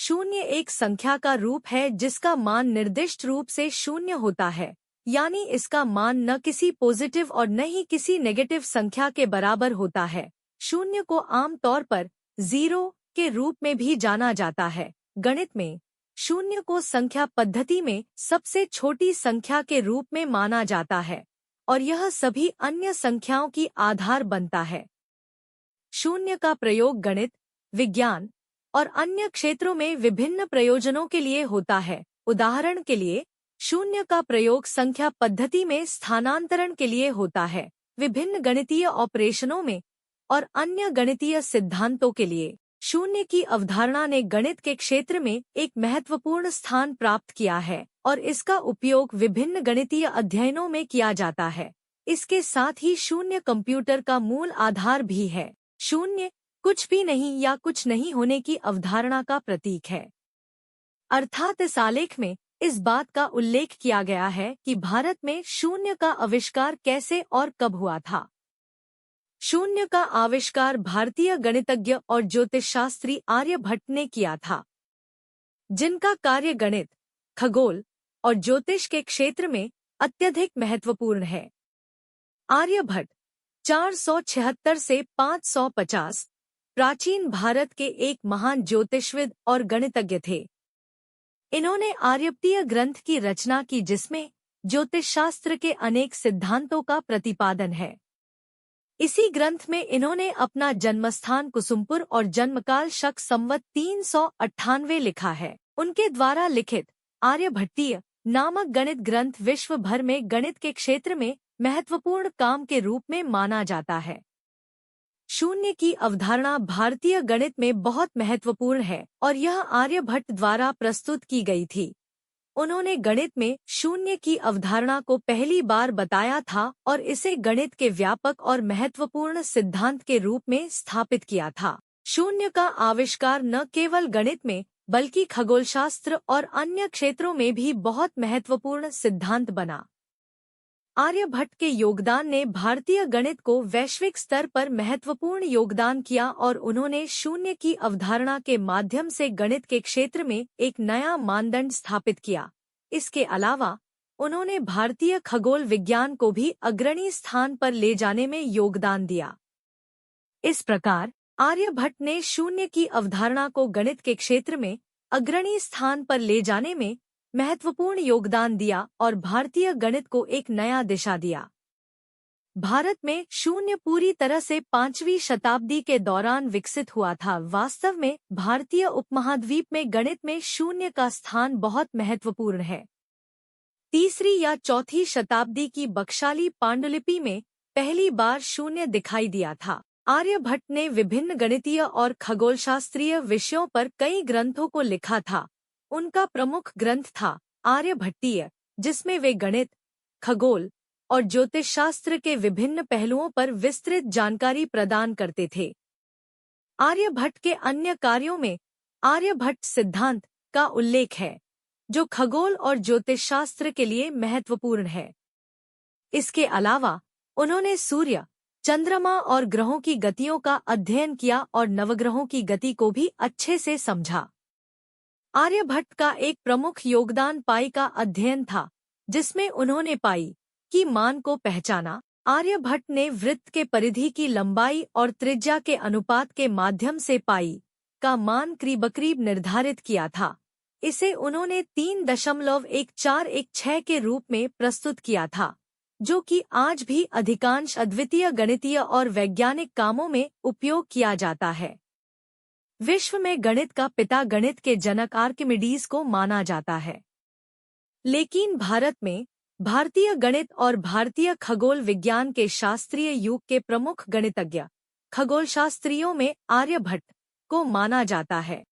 शून्य एक संख्या का रूप है जिसका मान निर्दिष्ट रूप से शून्य होता है, यानी इसका मान न किसी पॉजिटिव और न ही किसी नेगेटिव संख्या के बराबर होता है। शून्य को आम तौर पर जीरो के रूप में भी जाना जाता है। गणित में शून्य को संख्या पद्धति में सबसे छोटी संख्या के रूप में माना जाता है और यह सभी अन्य संख्याओं की आधार बनता है। शून्य का प्रयोग गणित, विज्ञान और अन्य क्षेत्रों में विभिन्न प्रयोजनों के लिए होता है। उदाहरण के लिए, शून्य का प्रयोग संख्या पद्धति में स्थानांतरण के लिए होता है, विभिन्न गणितीय ऑपरेशनों में और अन्य गणितीय सिद्धांतों के लिए। शून्य की अवधारणा ने गणित के क्षेत्र में एक महत्वपूर्ण स्थान प्राप्त किया है और इसका उपयोग विभिन्न गणितीय अध्ययनों में किया जाता है। इसके साथ ही शून्य कंप्यूटर का मूल आधार भी है। शून्य कुछ भी नहीं या कुछ नहीं होने की अवधारणा का प्रतीक है। अर्थात इस आलेख में इस बात का उल्लेख किया गया है कि भारत में शून्य का आविष्कार कैसे और कब हुआ था। शून्य का आविष्कार भारतीय गणितज्ञ और ज्योतिषशास्त्री आर्यभट्ट ने किया था, जिनका कार्य गणित, खगोल और ज्योतिष के क्षेत्र में अत्यधिक महत्वपूर्ण है। आर्यभट्ट 476 से 550 प्राचीन भारत के एक महान ज्योतिषविद और गणितज्ञ थे। इन्होंने आर्यभट्टीय ग्रंथ की रचना की जिसमें ज्योतिषशास्त्र के अनेक सिद्धांतों का प्रतिपादन है। इसी ग्रंथ में इन्होंने अपना जन्मस्थान कुसुमपुर और जन्मकाल शक संवत 398 लिखा है। उनके द्वारा लिखित आर्यभट्टीय नामक गणित ग्रंथ विश्व भर में गणित के क्षेत्र में महत्वपूर्ण काम के रूप में माना जाता है। शून्य की अवधारणा भारतीय गणित में बहुत महत्वपूर्ण है और यह आर्यभट्ट द्वारा प्रस्तुत की गई थी। उन्होंने गणित में शून्य की अवधारणा को पहली बार बताया था और इसे गणित के व्यापक और महत्वपूर्ण सिद्धांत के रूप में स्थापित किया था। शून्य का आविष्कार न केवल गणित में बल्कि खगोलशास्त्र और अन्य क्षेत्रों में भी बहुत महत्वपूर्ण सिद्धांत बना। आर्यभट्ट के योगदान ने भारतीय गणित को वैश्विक स्तर पर महत्वपूर्ण योगदान किया और उन्होंने शून्य की अवधारणा के माध्यम से गणित के क्षेत्र में एक नया मानदंड स्थापित किया। इसके अलावा उन्होंने भारतीय खगोल विज्ञान को भी अग्रणी स्थान पर ले जाने में योगदान दिया। इस प्रकार आर्यभट्ट ने शून्य की अवधारणा को गणित के क्षेत्र में अग्रणी स्थान पर ले जाने में महत्वपूर्ण योगदान दिया और भारतीय गणित को एक नया दिशा दिया। भारत में शून्य पूरी तरह से 5वीं शताब्दी के दौरान विकसित हुआ था। वास्तव में भारतीय उपमहाद्वीप में गणित में शून्य का स्थान बहुत महत्वपूर्ण है। 3री या 4थी शताब्दी की बख्शाली पांडुलिपि में पहली बार शून्य दिखाई दिया था। आर्यभट्ट ने विभिन्न गणितीय और खगोलशास्त्रीय विषयों पर कई ग्रंथों को लिखा था। उनका प्रमुख ग्रंथ था आर्यभट्टीय, जिसमें वे गणित, खगोल और ज्योतिषशास्त्र के विभिन्न पहलुओं पर विस्तृत जानकारी प्रदान करते थे। आर्यभट्ट के अन्य कार्यों में आर्यभट्ट सिद्धांत का उल्लेख है, जो खगोल और ज्योतिषशास्त्र के लिए महत्वपूर्ण है। इसके अलावा उन्होंने सूर्य, चंद्रमा और ग्रहों की गतियों का अध्ययन किया और नवग्रहों की गति को भी अच्छे से समझा। आर्यभट्ट का एक प्रमुख योगदान पाई का अध्ययन था, जिसमें उन्होंने पाई की मान को पहचाना। आर्यभट्ट ने वृत्त के परिधि की लंबाई और त्रिज्या के अनुपात के माध्यम से पाई का मान करीब निर्धारित किया था। इसे उन्होंने 3.1416 के रूप में प्रस्तुत किया था, जो कि आज भी अधिकांश अद्वितीय गणितीय और वैज्ञानिक कामों में उपयोग किया जाता है। विश्व में गणित का पिता गणित के जनक आर्किमिडीज को माना जाता है, लेकिन भारत में भारतीय गणित और भारतीय खगोल विज्ञान के शास्त्रीय युग के प्रमुख गणितज्ञ खगोलशास्त्रियों में आर्यभट्ट को माना जाता है।